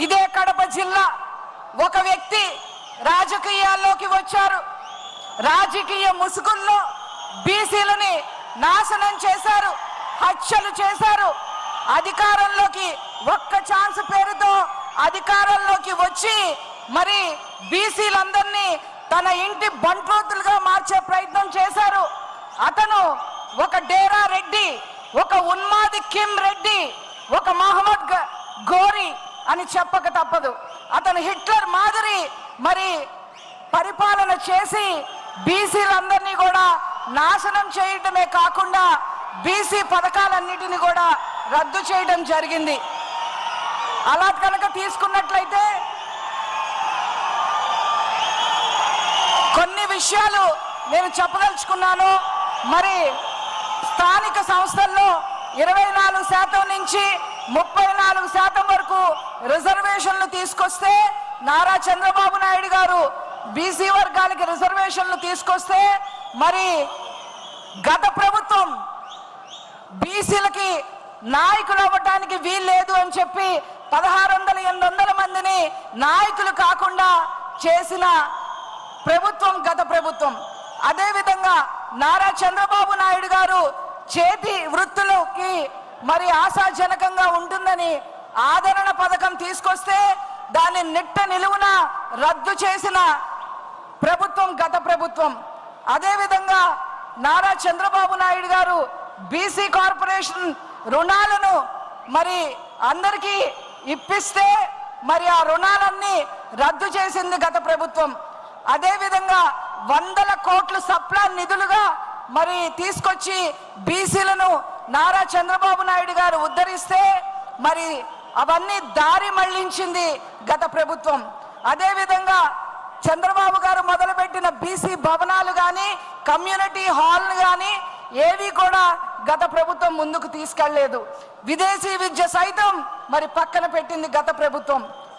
ఇదే కడప జిల్లా ఒక వ్యక్తి రాజకీయాల్లోకి వచ్చారు. రాజకీయ ముసుగుల్లో బీసీలని నాశనం చేశారు, హత్యలు చేశారు. అధికారంలోకి ఒక్క ఛాన్స్ పేరుతో అధికారంలోకి వచ్చి మరి బీసీలందరినీ తన ఇంటి బంట్రోతులుగా మార్చే ప్రయత్నం చేశారు. అతను ఒక డేరా రెడ్డి, ఒక ఉన్మాది కిమ్ రెడ్డి, ఒక మహమ్మద్ గోరి అని చెప్పక తప్పదు. అతను హిట్లర్ మాదిరి మరి పరిపాలన చేసి బీసీలందరినీ కూడా నాశనం చేయటమే కాకుండా బీసీ పథకాలన్నిటిని కూడా రద్దు చేయడం జరిగింది. అలా కనుక తీసుకున్నట్లయితే కొన్ని విషయాలు నేను చెప్పదలుచుకున్నాను. మరి స్థానిక సంస్థల్లో 24% నుంచి 34% వరకు రిజర్వేషన్లు తీసుకొస్తే, నారా చంద్రబాబు నాయుడు గారు బీసీ వర్గాలకి రిజర్వేషన్లు తీసుకొస్తే, మరి గత ప్రభుత్వం బీసీలకి నాయకులు అవ్వటానికి వీల్లేదు అని చెప్పి 1600-800 మందిని నాయకులు కాకుండా చేసిన ప్రభుత్వం గత ప్రభుత్వం. అదేవిధంగా నారా చంద్రబాబు నాయుడు గారు చేతి వృత్తులకి మరి ఆశాజనకంగా ఉంటుందని ఆదరణ పథకం తీసుకొస్తే దాన్ని నిట్ట నిలువున రద్దు చేసిన ప్రభుత్వం గత ప్రభుత్వం. అదేవిధంగా నారా చంద్రబాబు నాయుడు గారు బీసీ కార్పొరేషన్ రుణాలను మరి అందరికీ ఇప్పిస్తే మరి ఆ రుణాలన్నీ రద్దు చేసింది గత ప్రభుత్వం. అదేవిధంగా 100 కోట్ల సప్లా నిధులుగా మరి తీసుకొచ్చి బీసీలను నారా చంద్రబాబు నాయుడు గారు ఉద్ధరిస్తే మరి అవన్నీ దారి మళ్లించింది గత ప్రభుత్వం. అదేవిధంగా చంద్రబాబు గారు మొదలుపెట్టిన బీసీ భవనాలు కానీ కమ్యూనిటీ హాల్ కానీ ఏవి కూడా గత ప్రభుత్వం ముందుకు తీసుకెళ్లలేదు. విదేశీ విద్య సైతం మరి పక్కన పెట్టింది గత ప్రభుత్వం.